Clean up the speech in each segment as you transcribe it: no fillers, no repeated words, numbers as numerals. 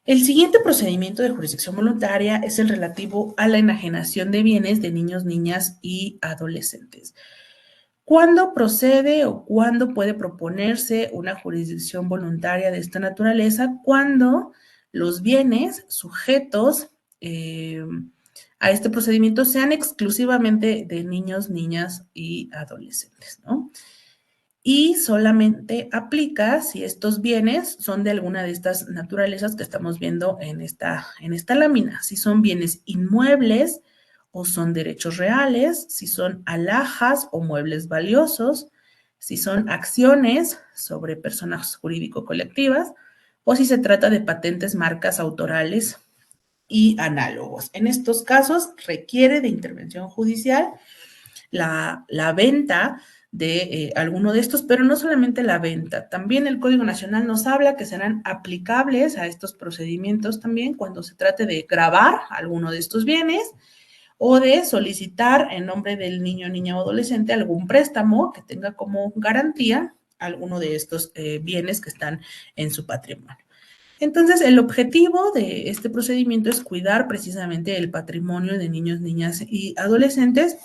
El siguiente procedimiento de jurisdicción voluntaria es el relativo a la enajenación de bienes de niños, niñas y adolescentes. ¿Cuándo procede o cuándo puede proponerse una jurisdicción voluntaria de esta naturaleza? Cuando los bienes sujetos a este procedimiento sean exclusivamente de niños, niñas y adolescentes, ¿no? Y solamente aplica si estos bienes son de alguna de estas naturalezas que estamos viendo en esta lámina, si son bienes inmuebles o son derechos reales, si son alhajas o muebles valiosos, si son acciones sobre personas jurídico-colectivas o si se trata de patentes, marcas autorales y análogos. En estos casos requiere de intervención judicial la venta de alguno de estos, pero no solamente la venta, también el Código Nacional nos habla que serán aplicables a estos procedimientos también cuando se trate de gravar alguno de estos bienes o de solicitar en nombre del niño, niña o adolescente algún préstamo que tenga como garantía alguno de estos bienes que están en su patrimonio. Entonces, el objetivo de este procedimiento es cuidar precisamente el patrimonio de niños, niñas y adolescentes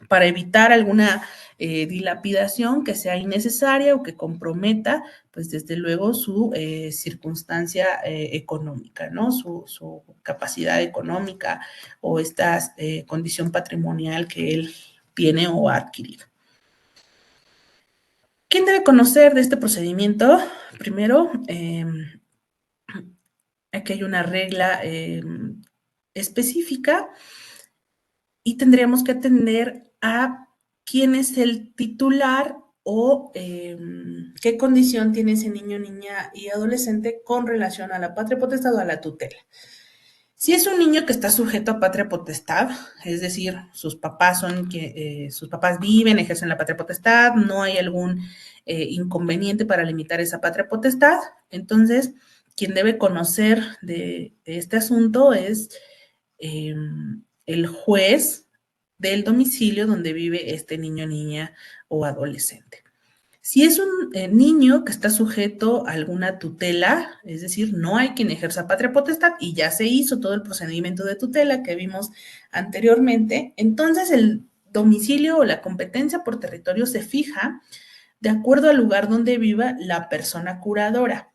para evitar alguna dilapidación que sea innecesaria o que comprometa, pues desde luego, su circunstancia económica, ¿no? Su capacidad económica o esta condición patrimonial que él tiene o ha adquirido. ¿Quién debe conocer de este procedimiento? Primero, aquí hay una regla específica y tendríamos que atender a quién es el titular o qué condición tiene ese niño, niña y adolescente con relación a la patria potestad o a la tutela. Si es un niño que está sujeto a patria potestad, es decir, sus papás viven, ejercen la patria potestad, no hay algún inconveniente para limitar esa patria potestad, entonces quien debe conocer de este asunto es el juez del domicilio donde vive este niño, niña o adolescente. Si es un niño que está sujeto a alguna tutela, es decir, no hay quien ejerza patria potestad y ya se hizo todo el procedimiento de tutela que vimos anteriormente, entonces el domicilio o la competencia por territorio se fija de acuerdo al lugar donde viva la persona curadora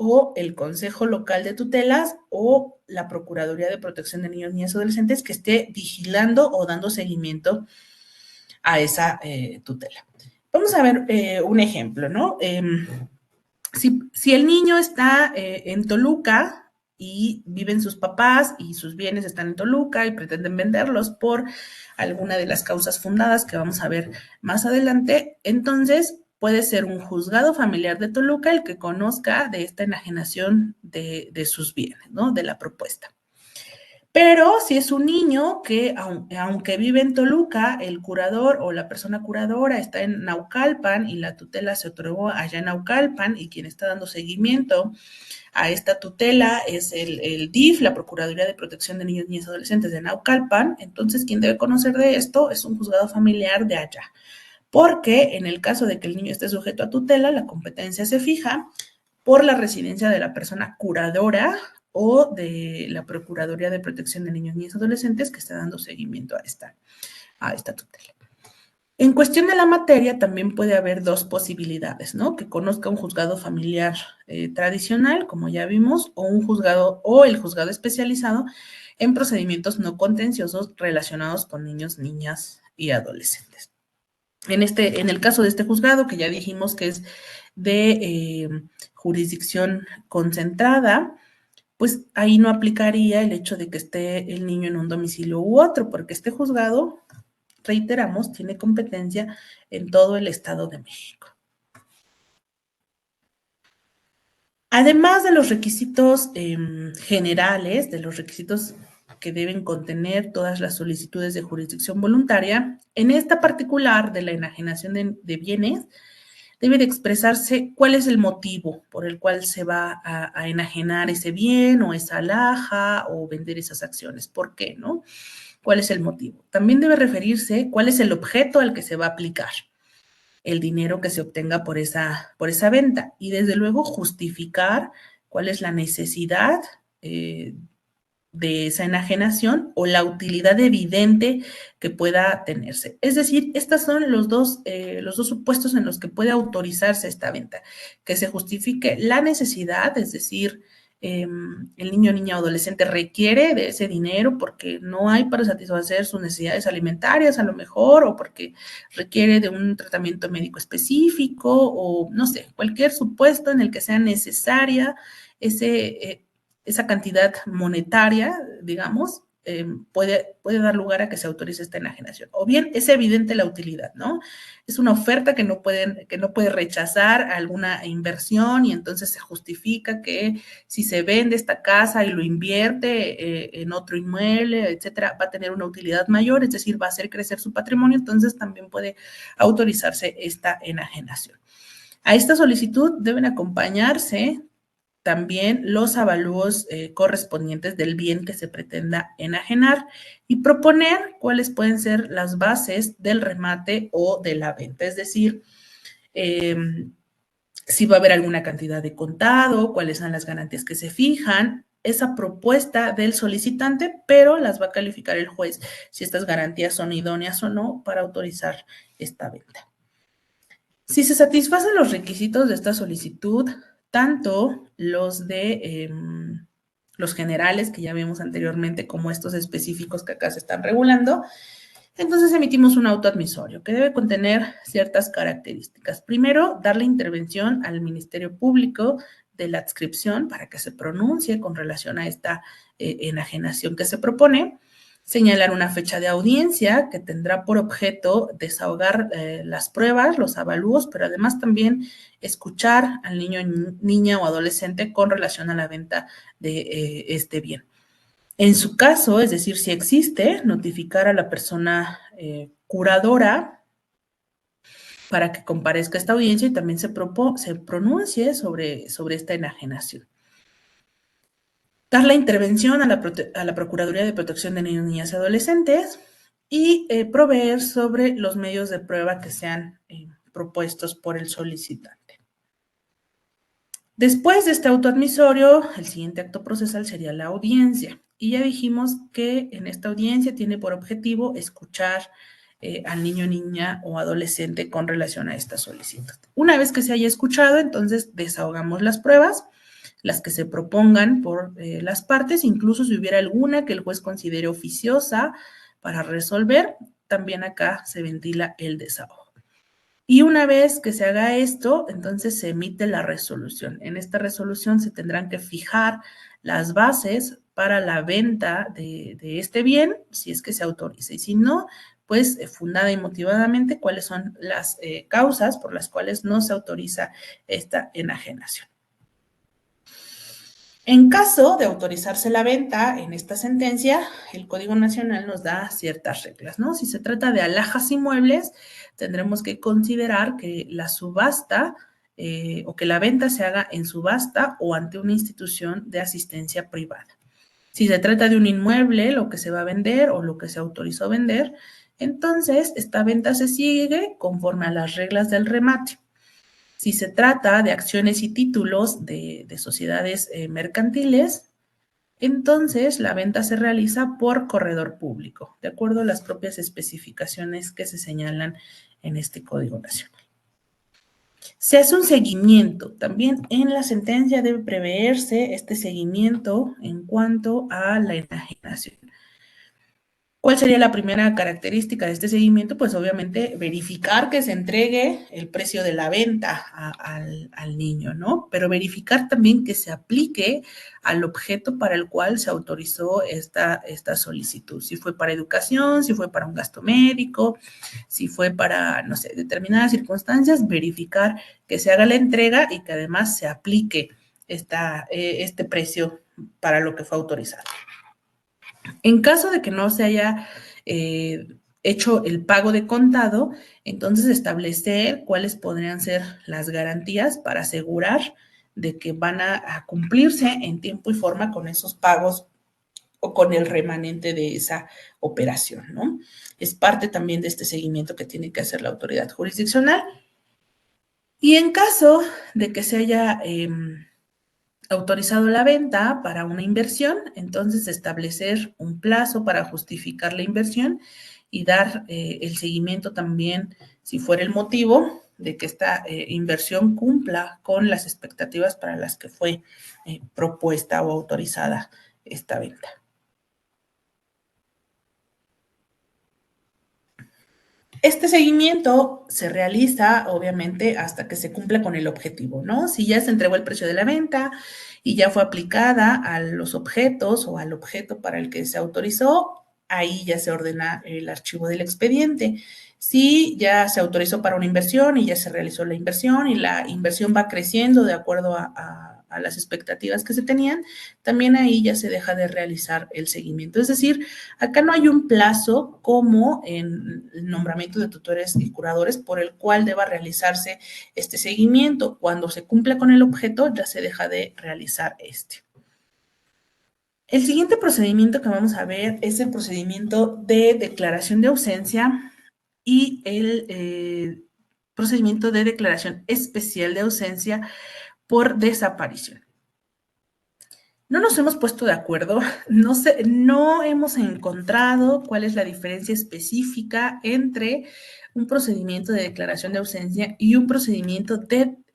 o el Consejo Local de Tutelas o la Procuraduría de Protección de Niños, Niñas y Adolescentes que esté vigilando o dando seguimiento a esa tutela. Vamos a ver un ejemplo, ¿no? Si el niño está en Toluca y viven sus papás y sus bienes están en Toluca y pretenden venderlos por alguna de las causas fundadas que vamos a ver más adelante, entonces puede ser un juzgado familiar de Toluca el que conozca de esta enajenación de sus bienes, ¿no? De la propuesta. Pero si es un niño que, aunque vive en Toluca, el curador o la persona curadora está en Naucalpan y la tutela se otorgó allá en Naucalpan y quien está dando seguimiento a esta tutela es el DIF, la Procuraduría de Protección de Niños, Niñas y Adolescentes de Naucalpan, entonces quien debe conocer de esto es un juzgado familiar de allá. Porque en el caso de que el niño esté sujeto a tutela, la competencia se fija por la residencia de la persona curadora o de la Procuraduría de Protección de Niños, Niñas y Adolescentes que está dando seguimiento a esta tutela. En cuestión de la materia, también puede haber dos posibilidades, ¿no? Que conozca un juzgado familiar tradicional, como ya vimos, o un juzgado o el juzgado especializado en procedimientos no contenciosos relacionados con niños, niñas y adolescentes. En el caso de este juzgado, que ya dijimos que es de jurisdicción concentrada, pues ahí no aplicaría el hecho de que esté el niño en un domicilio u otro, porque este juzgado, reiteramos, tiene competencia en todo el Estado de México. Además de los requisitos generales, de los requisitos que deben contener todas las solicitudes de jurisdicción voluntaria, en esta particular de la enajenación de bienes, debe de expresarse cuál es el motivo por el cual se va a enajenar ese bien o esa alhaja o vender esas acciones. ¿Por qué, no? ¿Cuál es el motivo? También debe referirse cuál es el objeto al que se va a aplicar el dinero que se obtenga por esa venta y desde luego justificar cuál es la necesidad de esa enajenación o la utilidad evidente que pueda tenerse. Es decir, estos son los dos supuestos en los que puede autorizarse esta venta, que se justifique la necesidad, es decir, el niño, niña o adolescente requiere de ese dinero porque no hay para satisfacer sus necesidades alimentarias a lo mejor, o porque requiere de un tratamiento médico específico, o no sé, cualquier supuesto en el que sea necesaria esa cantidad monetaria, digamos, puede dar lugar a que se autorice esta enajenación. O bien es evidente la utilidad, ¿no? Es una oferta que no puede rechazar alguna inversión, y entonces se justifica que si se vende esta casa y lo invierte en otro inmueble, etcétera, va a tener una utilidad mayor, es decir, va a hacer crecer su patrimonio, entonces también puede autorizarse esta enajenación. A esta solicitud deben acompañarse también los avalúos correspondientes del bien que se pretenda enajenar y proponer cuáles pueden ser las bases del remate o de la venta. Es decir, si va a haber alguna cantidad de contado, cuáles son las garantías que se fijan, esa propuesta del solicitante, pero las va a calificar el juez si estas garantías son idóneas o no para autorizar esta venta. Si se satisfacen los requisitos de esta solicitud, tanto los de los generales que ya vimos anteriormente, como estos específicos que acá se están regulando, entonces emitimos un auto admisorio que debe contener ciertas características. Primero, darle intervención al Ministerio Público de la adscripción para que se pronuncie con relación a esta enajenación que se propone. Señalar una fecha de audiencia que tendrá por objeto desahogar las pruebas, los avalúos, pero además también escuchar al niño, niña o adolescente con relación a la venta de este bien. En su caso, es decir, si existe, notificar a la persona curadora para que comparezca a esta audiencia y también se pronuncie sobre esta enajenación. Dar la intervención a la Procuraduría de Protección de Niños, Niñas y Adolescentes y proveer sobre los medios de prueba que sean propuestos por el solicitante. Después de este auto admisorio, el siguiente acto procesal sería la audiencia. Y ya dijimos que en esta audiencia tiene por objetivo escuchar al niño, niña o adolescente con relación a esta solicitud. Una vez que se haya escuchado, entonces desahogamos las pruebas, las que se propongan por las partes, incluso si hubiera alguna que el juez considere oficiosa para resolver, también acá se ventila el desahogo. Y una vez que se haga esto, entonces se emite la resolución. En esta resolución se tendrán que fijar las bases para la venta de este bien, si es que se autoriza. Y si no, pues fundada y motivadamente cuáles son las causas por las cuales no se autoriza esta enajenación. En caso de autorizarse la venta en esta sentencia, el Código Nacional nos da ciertas reglas, ¿no? Si se trata de alhajas inmuebles, tendremos que considerar que la subasta o que la venta se haga en subasta o ante una institución de asistencia privada. Si se trata de un inmueble, lo que se va a vender o lo que se autorizó vender, entonces esta venta se sigue conforme a las reglas del remate. Si se trata de acciones y títulos de sociedades mercantiles, entonces la venta se realiza por corredor público, de acuerdo a las propias especificaciones que se señalan en este Código Nacional. Se hace un seguimiento. También en la sentencia debe preverse este seguimiento en cuanto a la enajenación. ¿Cuál sería la primera característica de este seguimiento? Pues obviamente verificar que se entregue el precio de la venta al niño, ¿no? Pero verificar también que se aplique al objeto para el cual se autorizó esta solicitud. Si fue para educación, si fue para un gasto médico, si fue para, no sé, determinadas circunstancias, verificar que se haga la entrega y que además se aplique este precio para lo que fue autorizado. En caso de que no se haya hecho el pago de contado, entonces establecer cuáles podrían ser las garantías para asegurar de que van a cumplirse en tiempo y forma con esos pagos o con el remanente de esa operación, ¿no? Es parte también de este seguimiento que tiene que hacer la autoridad jurisdiccional. Y en caso de que se haya autorizado la venta para una inversión, entonces establecer un plazo para justificar la inversión y dar el seguimiento también, si fuera el motivo, de que esta inversión cumpla con las expectativas para las que fue propuesta o autorizada esta venta. Este seguimiento se realiza, obviamente, hasta que se cumpla con el objetivo, ¿no? Si ya se entregó el precio de la venta y ya fue aplicada a los objetos o al objeto para el que se autorizó, ahí ya se ordena el archivo del expediente. Si ya se autorizó para una inversión y ya se realizó la inversión y la inversión va creciendo de acuerdo a las expectativas que se tenían, también ahí ya se deja de realizar el seguimiento. Es decir, acá no hay un plazo como en el nombramiento de tutores y curadores por el cual deba realizarse este seguimiento. Cuando se cumpla con el objeto, ya se deja de realizar este. El siguiente procedimiento que vamos a ver es el procedimiento de declaración de ausencia y el procedimiento de declaración especial de ausencia por desaparición. No nos hemos puesto de acuerdo, no hemos encontrado cuál es la diferencia específica entre un procedimiento de declaración de ausencia y un procedimiento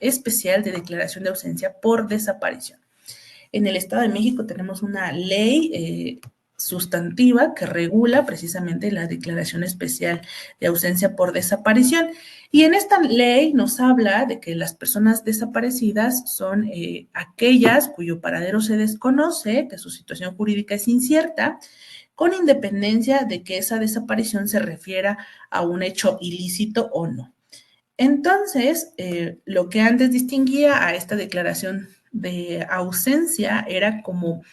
especial de declaración de ausencia por desaparición. En el Estado de México tenemos una ley sustantiva que regula precisamente la declaración especial de ausencia por desaparición. Y en esta ley nos habla de que las personas desaparecidas son aquellas cuyo paradero se desconoce, que su situación jurídica es incierta, con independencia de que esa desaparición se refiera a un hecho ilícito o no. Entonces, lo que antes distinguía a esta declaración de ausencia era como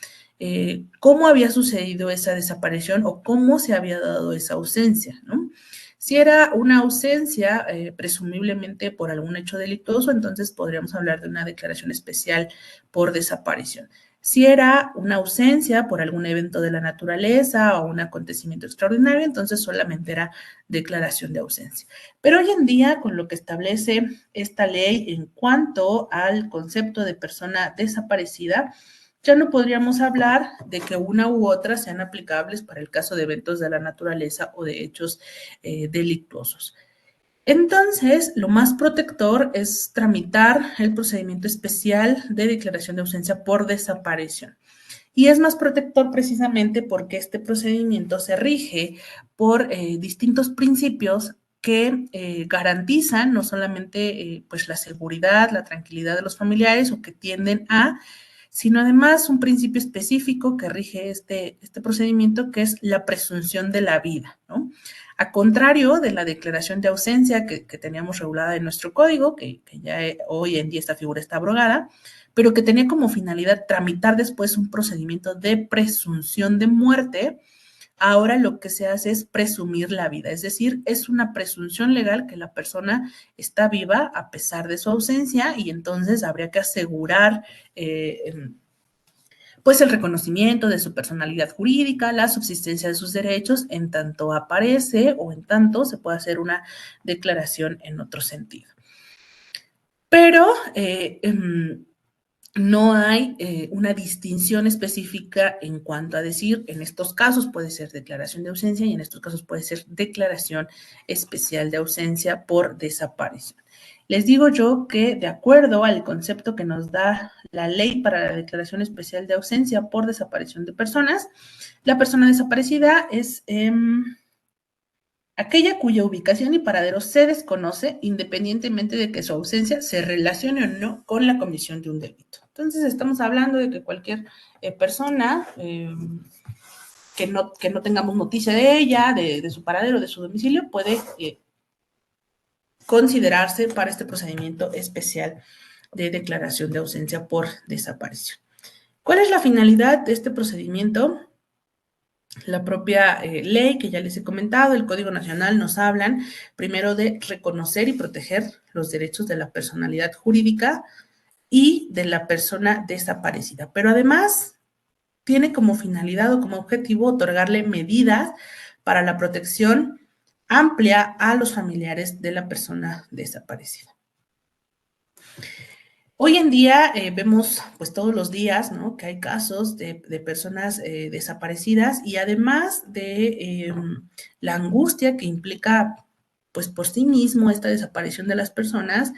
cómo había sucedido esa desaparición o cómo se había dado esa ausencia, ¿no? Si era una ausencia, presumiblemente por algún hecho delictuoso, entonces podríamos hablar de una declaración especial por desaparición. Si era una ausencia por algún evento de la naturaleza o un acontecimiento extraordinario, entonces solamente era declaración de ausencia. Pero hoy en día, con lo que establece esta ley en cuanto al concepto de persona desaparecida, ya no podríamos hablar de que una u otra sean aplicables para el caso de eventos de la naturaleza o de hechos delictuosos. Entonces, lo más protector es tramitar el procedimiento especial de declaración de ausencia por desaparición. Y es más protector precisamente porque este procedimiento se rige por distintos principios que garantizan no solamente pues la seguridad, la tranquilidad de los familiares o que tienden a, sino además un principio específico que rige este procedimiento, que es la presunción de la vida, ¿no? A contrario de la declaración de ausencia que teníamos regulada en nuestro código, que ya hoy en día esta figura está abrogada, pero que tenía como finalidad tramitar después un procedimiento de presunción de muerte. Ahora lo que se hace es presumir la vida, es decir, es una presunción legal que la persona está viva a pesar de su ausencia y entonces habría que asegurar pues el reconocimiento de su personalidad jurídica, la subsistencia de sus derechos en tanto aparece o en tanto se puede hacer una declaración en otro sentido. Pero no hay una distinción específica en cuanto a decir, en estos casos puede ser declaración de ausencia y en estos casos puede ser declaración especial de ausencia por desaparición. Les digo yo que de acuerdo al concepto que nos da la ley para la declaración especial de ausencia por desaparición de personas, la persona desaparecida es aquella cuya ubicación y paradero se desconoce independientemente de que su ausencia se relacione o no con la comisión de un delito. Entonces estamos hablando de que cualquier persona que no tengamos noticia de ella, de su paradero, de su domicilio, puede considerarse para este procedimiento especial de declaración de ausencia por desaparición. ¿Cuál es la finalidad de este procedimiento? La propia ley que ya les he comentado, el Código Nacional nos hablan primero de reconocer y proteger los derechos de la personalidad jurídica y de la persona desaparecida, pero además tiene como finalidad o como objetivo otorgarle medidas para la protección amplia a los familiares de la persona desaparecida. Hoy en día vemos pues todos los días, ¿no? Que hay casos de personas desaparecidas y además de la angustia que implica pues por sí mismo esta desaparición de las personas,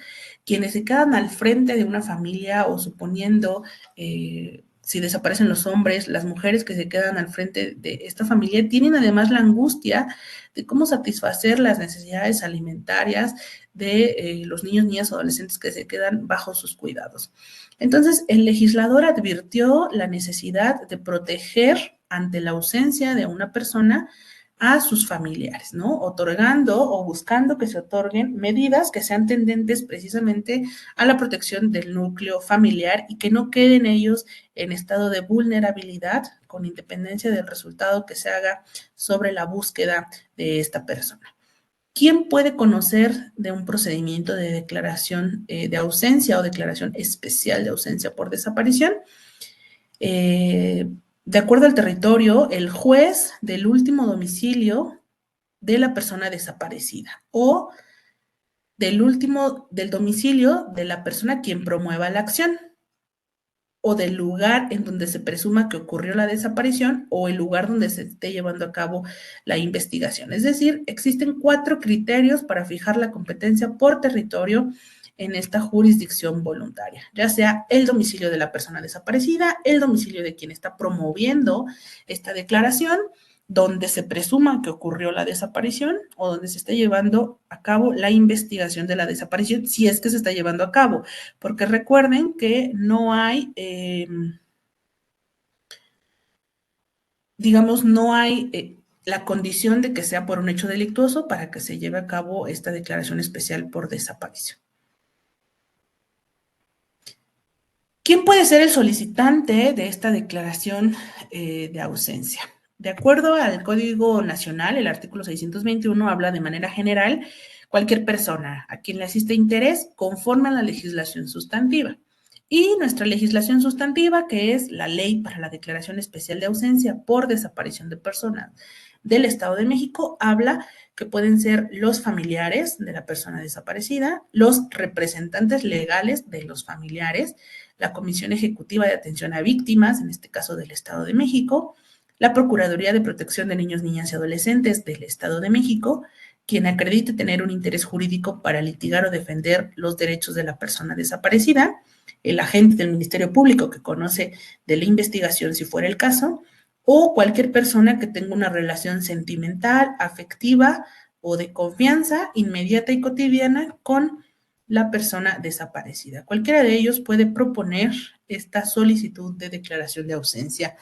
quienes se quedan al frente de una familia o suponiendo si desaparecen los hombres, las mujeres que se quedan al frente de esta familia tienen además la angustia de cómo satisfacer las necesidades alimentarias de los niños, niñas, adolescentes que se quedan bajo sus cuidados. Entonces, el legislador advirtió la necesidad de proteger ante la ausencia de una persona a sus familiares, ¿no? Otorgando o buscando que se otorguen medidas que sean tendentes precisamente a la protección del núcleo familiar y que no queden ellos en estado de vulnerabilidad con independencia del resultado que se haga sobre la búsqueda de esta persona. ¿Quién puede conocer de un procedimiento de declaración de ausencia o declaración especial de ausencia por desaparición? Eh, de acuerdo al territorio, el juez del último domicilio de la persona desaparecida o del domicilio de la persona quien promueva la acción o del lugar en donde se presuma que ocurrió la desaparición o el lugar donde se esté llevando a cabo la investigación. Es decir, existen 4 criterios para fijar la competencia por territorio en esta jurisdicción voluntaria, ya sea el domicilio de la persona desaparecida, el domicilio de quien está promoviendo esta declaración, donde se presuma que ocurrió la desaparición o donde se esté llevando a cabo la investigación de la desaparición, si es que se está llevando a cabo, porque recuerden que no hay, digamos, no hay la condición de que sea por un hecho delictuoso para que se lleve a cabo esta declaración especial por desaparición. ¿Quién puede ser el solicitante de esta declaración de ausencia? De acuerdo al Código Nacional, el artículo 621 habla de manera general cualquier persona a quien le asiste interés conforme a la legislación sustantiva. Y nuestra legislación sustantiva, que es la Ley para la Declaración Especial de Ausencia por Desaparición de Personas del Estado de México, habla que pueden ser los familiares de la persona desaparecida, los representantes legales de los familiares, la Comisión Ejecutiva de Atención a Víctimas, en este caso del Estado de México, la Procuraduría de Protección de Niños, Niñas y Adolescentes del Estado de México, quien acredite tener un interés jurídico para litigar o defender los derechos de la persona desaparecida, el agente del Ministerio Público que conoce de la investigación si fuera el caso, o cualquier persona que tenga una relación sentimental, afectiva o de confianza inmediata y cotidiana con la persona desaparecida. Cualquiera de ellos puede proponer esta solicitud de declaración de ausencia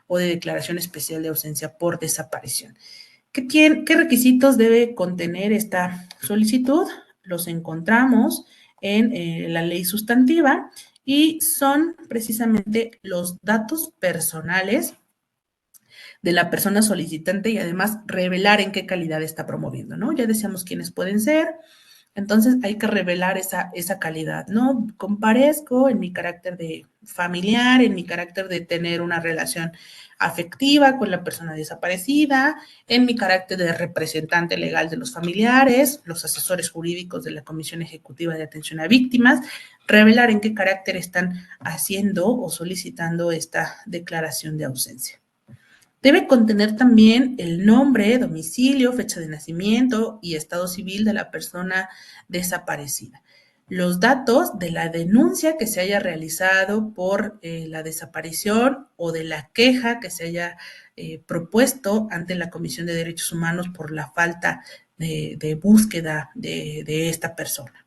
o de declaración especial de ausencia por desaparición. ¿Qué requisitos debe contener esta solicitud? Los encontramos en la ley sustantiva y son precisamente los datos personales de la persona solicitante y además revelar en qué calidad está promoviendo, ¿no? Ya decíamos quiénes pueden ser, entonces hay que revelar esa calidad, ¿no? Comparezco en mi carácter de familiar, en mi carácter de tener una relación afectiva con la persona desaparecida, en mi carácter de representante legal de los familiares, los asesores jurídicos de la Comisión Ejecutiva de Atención a Víctimas, revelar en qué carácter están haciendo o solicitando esta declaración de ausencia. Debe contener también el nombre, domicilio, fecha de nacimiento y estado civil de la persona desaparecida. Los datos de la denuncia que se haya realizado por la desaparición o de la queja que se haya propuesto ante la Comisión de Derechos Humanos por la falta de búsqueda de esta persona.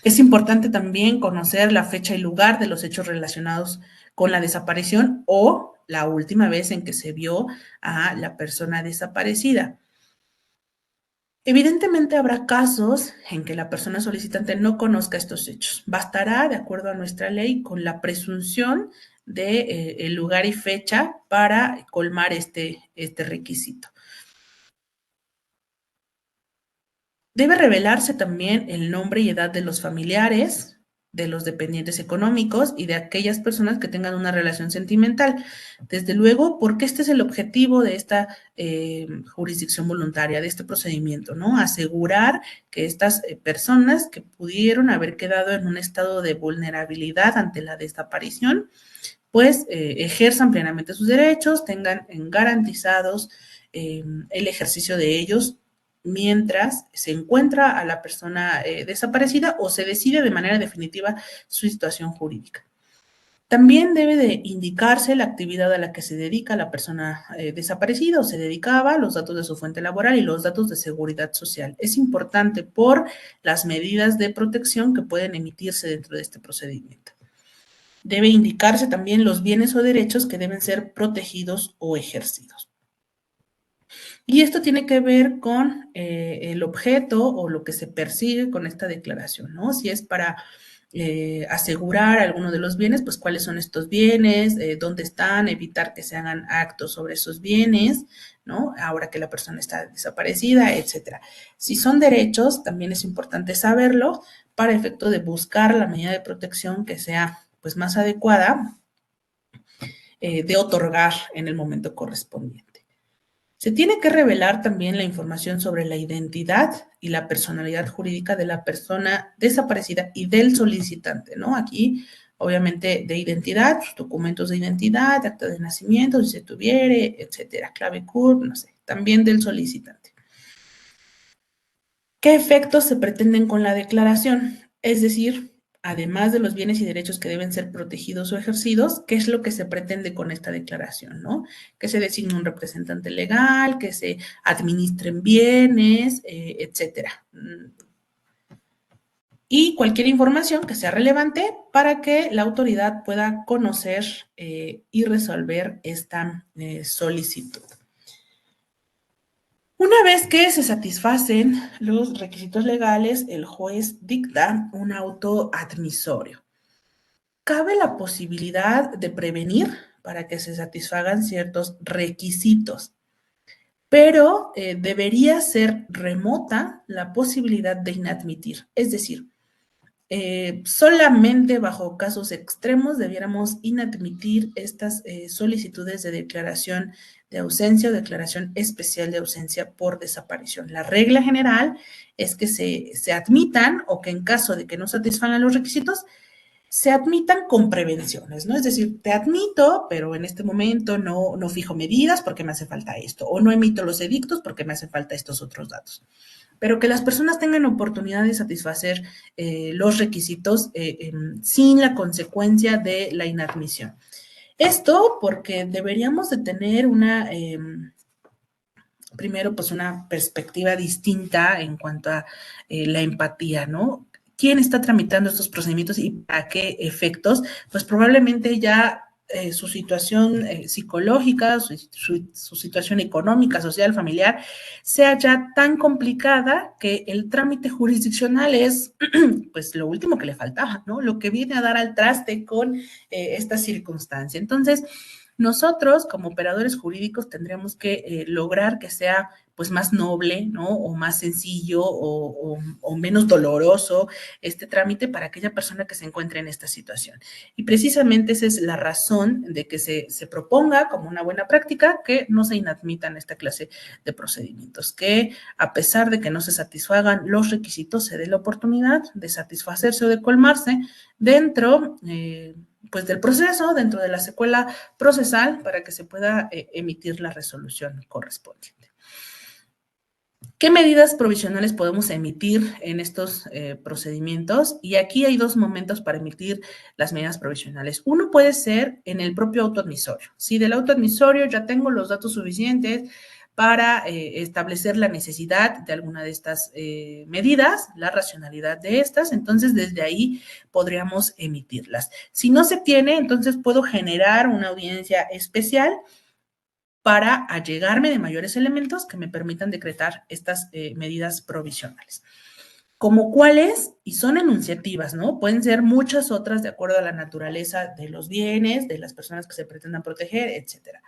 Es importante también conocer la fecha y lugar de los hechos relacionados con la desaparición o la última vez en que se vio a la persona desaparecida. Evidentemente habrá casos en que la persona solicitante no conozca estos hechos. Bastará, de acuerdo a nuestra ley, con la presunción de el lugar y fecha para colmar este requisito. Debe revelarse también el nombre y edad de los familiares, de los dependientes económicos y de aquellas personas que tengan una relación sentimental. Desde luego, porque este es el objetivo de esta jurisdicción voluntaria, de este procedimiento, ¿no? Asegurar que estas personas que pudieron haber quedado en un estado de vulnerabilidad ante la desaparición, pues ejerzan plenamente sus derechos, tengan garantizados el ejercicio de ellos mientras se encuentra a la persona desaparecida o se decide de manera definitiva su situación jurídica. También debe de indicarse la actividad a la que se dedica la persona desaparecida o se dedicaba, los datos de su fuente laboral y los datos de seguridad social. Es importante por las medidas de protección que pueden emitirse dentro de este procedimiento. Debe indicarse también los bienes o derechos que deben ser protegidos o ejercidos. Y esto tiene que ver con el objeto o lo que se persigue con esta declaración, ¿no? Si es para asegurar alguno de los bienes, pues cuáles son estos bienes, dónde están, evitar que se hagan actos sobre esos bienes, ¿no? Ahora que la persona está desaparecida, etcétera. Si son derechos, también es importante saberlo para efecto de buscar la medida de protección que sea pues más adecuada de otorgar en el momento correspondiente. Se tiene que revelar también la información sobre la identidad y la personalidad jurídica de la persona desaparecida y del solicitante, ¿no? Aquí, obviamente, de identidad, sus documentos de identidad, acta de nacimiento, si se tuviere, etcétera, clave CURP, no sé, también del solicitante. ¿Qué efectos se pretenden con la declaración? Es decir, además de los bienes y derechos que deben ser protegidos o ejercidos, ¿qué es lo que se pretende con esta declaración, no? Que se designe un representante legal, que se administren bienes, etcétera. Y cualquier información que sea relevante para que la autoridad pueda conocer y resolver esta solicitud. Una vez que se satisfacen los requisitos legales, el juez dicta un auto admisorio. Cabe la posibilidad de prevenir para que se satisfagan ciertos requisitos, pero debería ser remota la posibilidad de inadmitir. Es decir, solamente bajo casos extremos debiéramos inadmitir estas solicitudes de declaración de ausencia o declaración especial de ausencia por desaparición. La regla general es que se admitan o que en caso de que no satisfagan los requisitos, se admitan con prevenciones, ¿no? Es decir, te admito, pero en este momento no fijo medidas porque me hace falta esto, o no emito los edictos porque me hace falta estos otros datos. Pero que las personas tengan oportunidad de satisfacer los requisitos sin la consecuencia de la inadmisión. Esto porque deberíamos de tener primero, pues una perspectiva distinta en cuanto a la empatía, ¿no? ¿Quién está tramitando estos procedimientos y para qué efectos? Pues probablemente ya su situación psicológica, su situación económica, social, familiar, sea ya tan complicada que el trámite jurisdiccional es pues lo último que le faltaba, ¿no? Lo que viene a dar al traste con esta circunstancia. Entonces, nosotros, como operadores jurídicos, tendríamos que lograr que sea pues más noble, ¿no? O más sencillo o menos doloroso este trámite para aquella persona que se encuentre en esta situación. Y precisamente esa es la razón de que se proponga como una buena práctica que no se inadmitan esta clase de procedimientos, que a pesar de que no se satisfagan los requisitos, se dé la oportunidad de satisfacerse o de colmarse dentro pues del proceso, dentro de la secuela procesal, para que se pueda emitir la resolución correspondiente. ¿Qué medidas provisionales podemos emitir en estos procedimientos? Y aquí hay dos momentos para emitir las medidas provisionales. Uno puede ser en el propio autoadmisorio. Si del autoadmisorio ya tengo los datos suficientes para establecer la necesidad de alguna de estas medidas, la racionalidad de estas, entonces desde ahí podríamos emitirlas. Si no se tiene, entonces puedo generar una audiencia especial para allegarme de mayores elementos que me permitan decretar estas medidas provisionales. Como cuáles, y son enunciativas, ¿no? Pueden ser muchas otras de acuerdo a la naturaleza de los bienes, de las personas que se pretendan proteger, etcétera.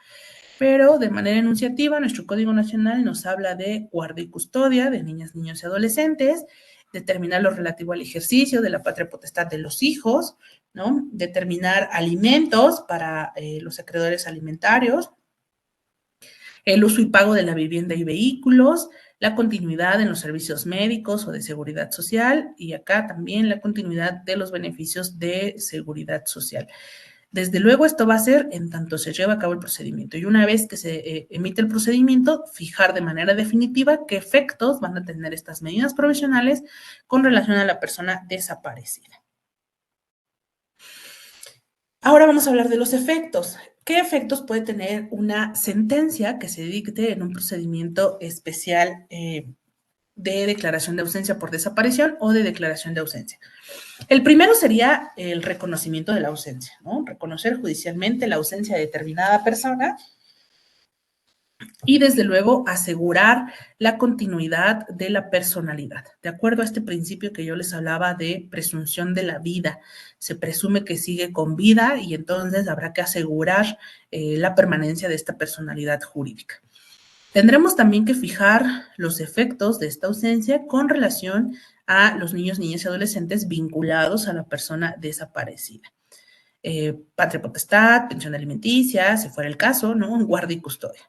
Pero de manera enunciativa, nuestro Código Nacional nos habla de guarda y custodia de niñas, niños y adolescentes, determinar lo relativo al ejercicio de la patria potestad de los hijos, ¿no? Determinar alimentos para los acreedores alimentarios, el uso y pago de la vivienda y vehículos, la continuidad en los servicios médicos o de seguridad social y acá también la continuidad de los beneficios de seguridad social. Desde luego, esto va a ser en tanto se lleva a cabo el procedimiento y una vez que se emite el procedimiento, fijar de manera definitiva qué efectos van a tener estas medidas provisionales con relación a la persona desaparecida. Ahora vamos a hablar de los efectos. ¿Qué efectos puede tener una sentencia que se dicte en un procedimiento especial de declaración de ausencia por desaparición o de declaración de ausencia? El primero sería el reconocimiento de la ausencia, ¿no? Reconocer judicialmente la ausencia de determinada persona y desde luego asegurar la continuidad de la personalidad. De acuerdo a este principio que yo les hablaba de presunción de la vida, se presume que sigue con vida y entonces habrá que asegurar la permanencia de esta personalidad jurídica. Tendremos también que fijar los efectos de esta ausencia con relación a los niños, niñas y adolescentes vinculados a la persona desaparecida. Patria potestad, pensión alimenticia, si fuera el caso, ¿no? Guardia y custodia.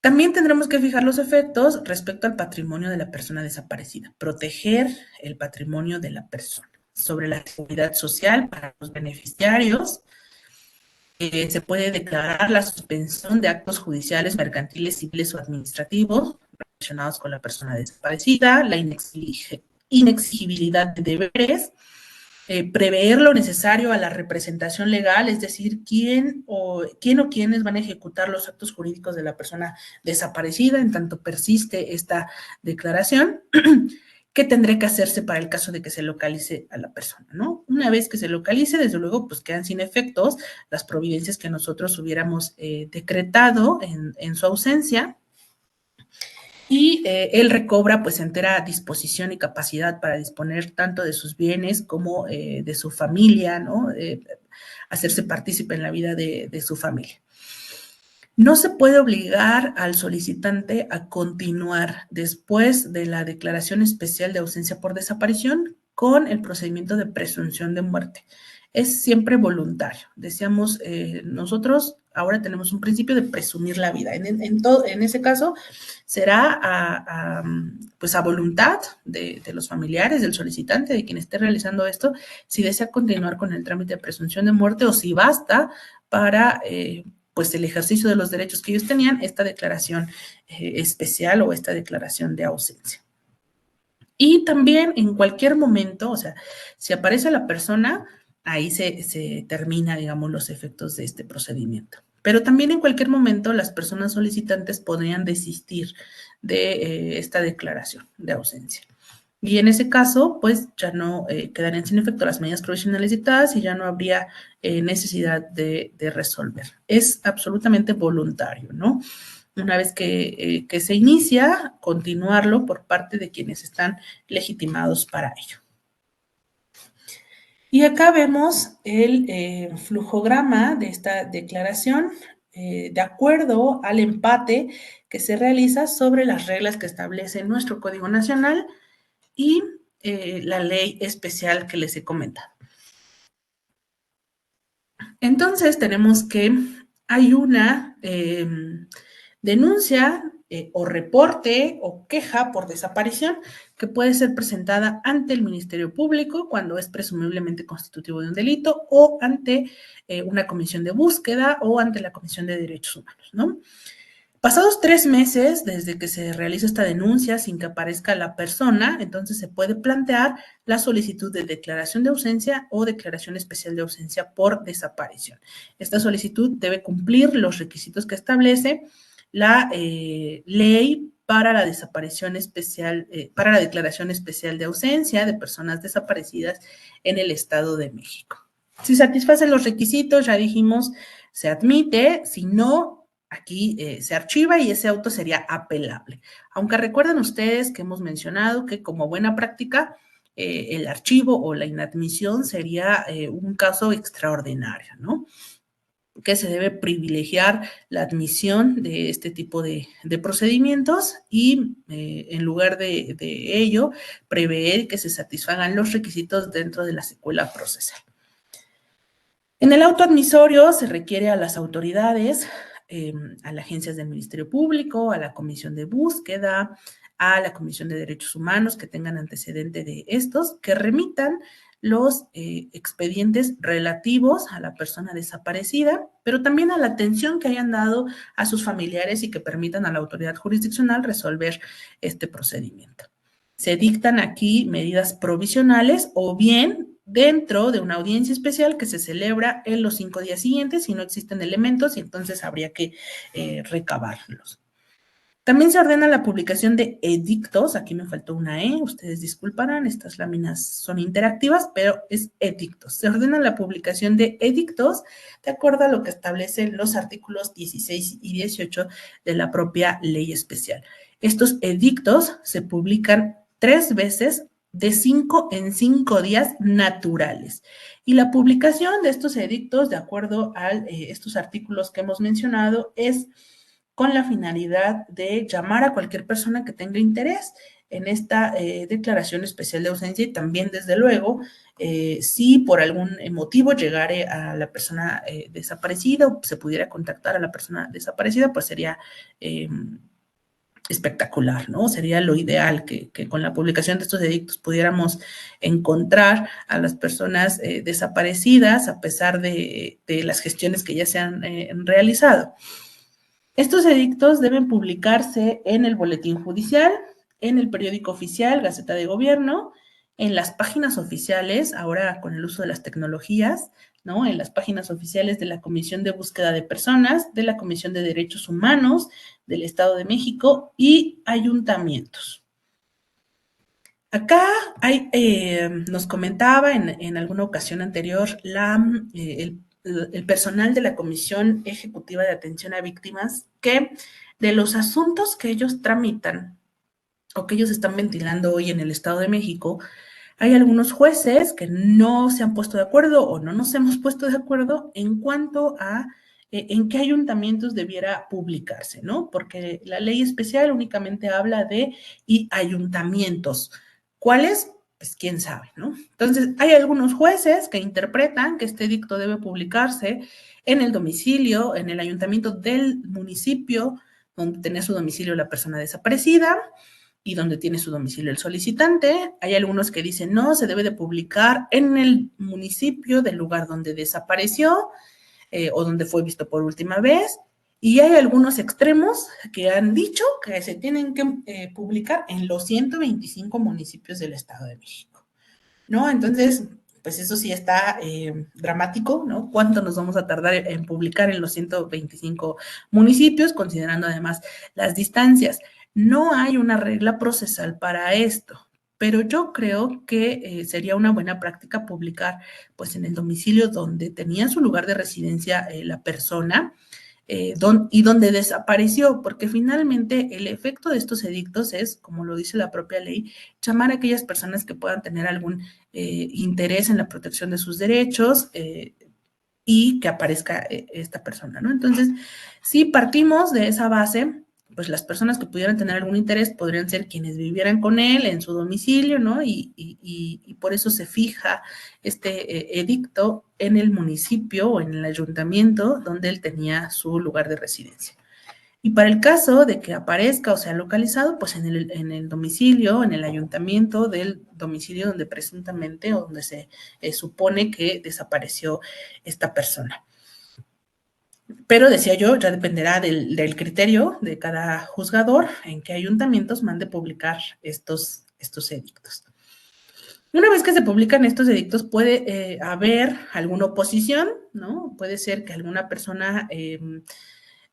También tendremos que fijar los efectos respecto al patrimonio de la persona desaparecida, proteger el patrimonio de la persona. Sobre la seguridad social para los beneficiarios, se puede declarar la suspensión de actos judiciales, mercantiles, civiles o administrativos relacionados con la persona desaparecida, la inexigibilidad de deberes, prever lo necesario a la representación legal, es decir, quién o quiénes van a ejecutar los actos jurídicos de la persona desaparecida en tanto persiste esta declaración, qué tendrá que hacerse para el caso de que se localice a la persona, ¿no? Una vez que se localice, desde luego, pues quedan sin efectos las providencias que nosotros hubiéramos decretado en su ausencia, y él recobra pues entera disposición y capacidad para disponer tanto de sus bienes como de su familia, ¿no? Hacerse partícipe en la vida de su familia. No se puede obligar al solicitante a continuar después de la declaración especial de ausencia por desaparición con el procedimiento de presunción de muerte. Es siempre voluntario. Decíamos, nosotros ahora tenemos un principio de presumir la vida. En ese caso, será pues a voluntad de los familiares, del solicitante, de quien esté realizando esto, si desea continuar con el trámite de presunción de muerte o si basta para pues el ejercicio de los derechos que ellos tenían, esta declaración especial o esta declaración de ausencia. Y también en cualquier momento, o sea, si aparece la persona, ahí se termina, digamos, los efectos de este procedimiento. Pero también en cualquier momento las personas solicitantes podrían desistir de esta declaración de ausencia. Y en ese caso, pues ya no quedarían sin efecto las medidas provisionales dictadas y ya no habría necesidad de resolver. Es absolutamente voluntario, ¿no? Una vez que se inicia, continuarlo por parte de quienes están legitimados para ello. Y acá vemos el flujograma de esta declaración de acuerdo al empate que se realiza sobre las reglas que establece nuestro Código Nacional y la ley especial que les he comentado. Entonces, tenemos que hay una denuncia o reporte o queja por desaparición que puede ser presentada ante el Ministerio Público cuando es presumiblemente constitutivo de un delito o ante una comisión de búsqueda o ante la Comisión de Derechos Humanos, ¿no? Pasados 3 meses desde que se realiza esta denuncia sin que aparezca la persona, entonces se puede plantear la solicitud de declaración de ausencia o declaración especial de ausencia por desaparición. Esta solicitud debe cumplir los requisitos que establece la ley para la desaparición especial, para la declaración especial de ausencia de personas desaparecidas en el Estado de México. Si satisface los requisitos, ya dijimos, se admite, si no, aquí se archiva y ese auto sería apelable. Aunque recuerden ustedes que hemos mencionado que como buena práctica, el archivo o la inadmisión sería un caso extraordinario, ¿no? que se debe privilegiar la admisión de este tipo de procedimientos y en lugar de ello, prever que se satisfagan los requisitos dentro de la secuela procesal. En el auto admisorio se requiere a las autoridades, a las agencias del Ministerio Público, a la Comisión de Búsqueda, a la Comisión de Derechos Humanos que tengan antecedente de estos, que remitan los expedientes relativos a la persona desaparecida, pero también a la atención que hayan dado a sus familiares y que permitan a la autoridad jurisdiccional resolver este procedimiento. Se dictan aquí medidas provisionales o bien dentro de una audiencia especial que se celebra en los 5 días siguientes si no existen elementos y entonces habría que recabarlos. También se ordena la publicación de edictos, aquí me faltó una E, ustedes disculparán, estas láminas son interactivas, pero es edictos. Se ordena la publicación de edictos de acuerdo a lo que establecen los artículos 16 y 18 de la propia ley especial. Estos edictos se publican 3 veces de 5 en 5 días naturales. Y la publicación de estos edictos, de acuerdo a estos artículos que hemos mencionado, es con la finalidad de llamar a cualquier persona que tenga interés en esta declaración especial de ausencia y también, desde luego, si por algún motivo llegare a la persona desaparecida o se pudiera contactar a la persona desaparecida, pues sería espectacular, ¿no? Sería lo ideal que con la publicación de estos edictos pudiéramos encontrar a las personas desaparecidas a pesar de las gestiones que ya se han realizado. Estos edictos deben publicarse en el Boletín Judicial, en el Periódico Oficial, Gaceta de Gobierno, en las páginas oficiales, ahora con el uso de las tecnologías, ¿no? En las páginas oficiales de la Comisión de Búsqueda de Personas, de la Comisión de Derechos Humanos del Estado de México y ayuntamientos. Acá nos comentaba en alguna ocasión anterior el personal de la Comisión Ejecutiva de Atención a Víctimas que de los asuntos que ellos tramitan o que ellos están ventilando hoy en el Estado de México, hay algunos jueces que no se han puesto de acuerdo o no nos hemos puesto de acuerdo en cuanto a en qué ayuntamientos debiera publicarse, ¿no? Porque la ley especial únicamente habla de ayuntamientos. ¿Cuáles? Pues quién sabe, ¿no? Entonces, hay algunos jueces que interpretan que este edicto debe publicarse en el domicilio, en el ayuntamiento del municipio donde tenía su domicilio la persona desaparecida y donde tiene su domicilio el solicitante. Hay algunos que dicen, no, se debe de publicar en el municipio del lugar donde desapareció o donde fue visto por última vez. Y hay algunos extremos que han dicho que se tienen que publicar en los 125 municipios del Estado de México, ¿no? Entonces, pues eso sí está dramático, ¿no? ¿Cuánto nos vamos a tardar en publicar en los 125 municipios, considerando además las distancias? No hay una regla procesal para esto, pero yo creo que sería una buena práctica publicar pues en el domicilio donde tenía su lugar de residencia la persona y donde desapareció, porque finalmente el efecto de estos edictos es, como lo dice la propia ley, llamar a aquellas personas que puedan tener algún interés en la protección de sus derechos y que aparezca esta persona, ¿no? Entonces, si partimos de esa base, pues las personas que pudieran tener algún interés podrían ser quienes vivieran con él en su domicilio, ¿no? Y por eso se fija este edicto en el municipio o en el ayuntamiento donde él tenía su lugar de residencia. Y para el caso de que aparezca o sea localizado, pues en el domicilio, en el ayuntamiento del domicilio donde presuntamente o donde se supone que desapareció esta persona. Pero decía yo, ya dependerá del criterio de cada juzgador en qué ayuntamientos mande publicar estos edictos. Una vez que se publican estos edictos puede haber alguna oposición, ¿no? Puede ser que alguna persona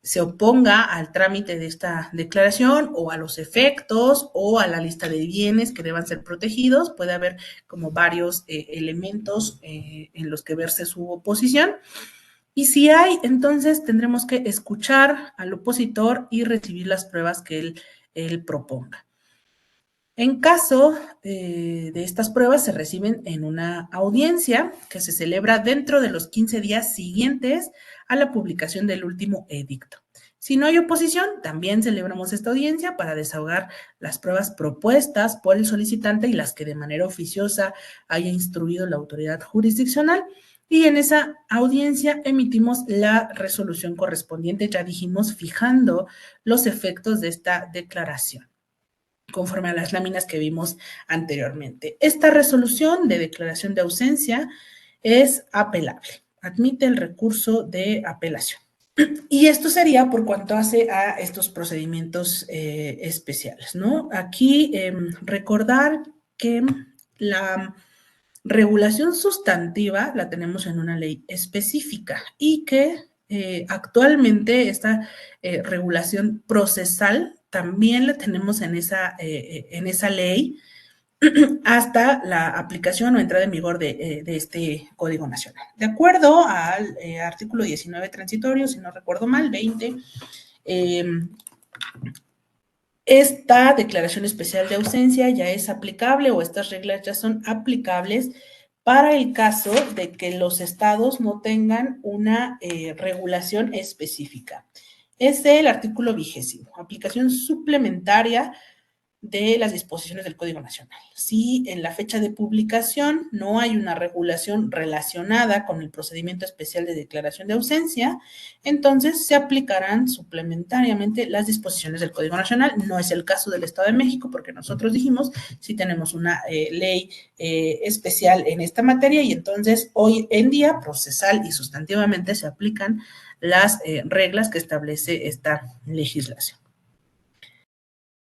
se oponga al trámite de esta declaración o a los efectos o a la lista de bienes que deban ser protegidos. Puede haber como varios elementos en los que verse su oposición. Y si hay, entonces tendremos que escuchar al opositor y recibir las pruebas que él proponga. En caso de estas pruebas, se reciben en una audiencia que se celebra dentro de los 15 días siguientes a la publicación del último edicto. Si no hay oposición, también celebramos esta audiencia para desahogar las pruebas propuestas por el solicitante y las que de manera oficiosa haya instruido la autoridad jurisdiccional. Y en esa audiencia emitimos la resolución correspondiente, ya dijimos, fijando los efectos de esta declaración conforme a las láminas que vimos anteriormente. Esta resolución de declaración de ausencia es apelable, admite el recurso de apelación. Y esto sería por cuanto hace a estos procedimientos especiales, ¿no? Aquí recordar que la regulación sustantiva la tenemos en una ley específica y que actualmente esta regulación procesal también la tenemos en esa ley hasta la aplicación o entrada en vigor de este Código Nacional. De acuerdo al artículo 19 transitorio, si no recuerdo mal, 20, eh, esta declaración especial de ausencia ya es aplicable o estas reglas ya son aplicables para el caso de que los estados no tengan una regulación específica. Es el artículo 20, aplicación suplementaria de las disposiciones del Código Nacional. Si en la fecha de publicación no hay una regulación relacionada con el procedimiento especial de declaración de ausencia, entonces se aplicarán suplementariamente las disposiciones del Código Nacional. No es el caso del Estado de México, porque nosotros dijimos si tenemos una ley especial en esta materia y entonces hoy en día procesal y sustantivamente se aplican las reglas que establece esta legislación.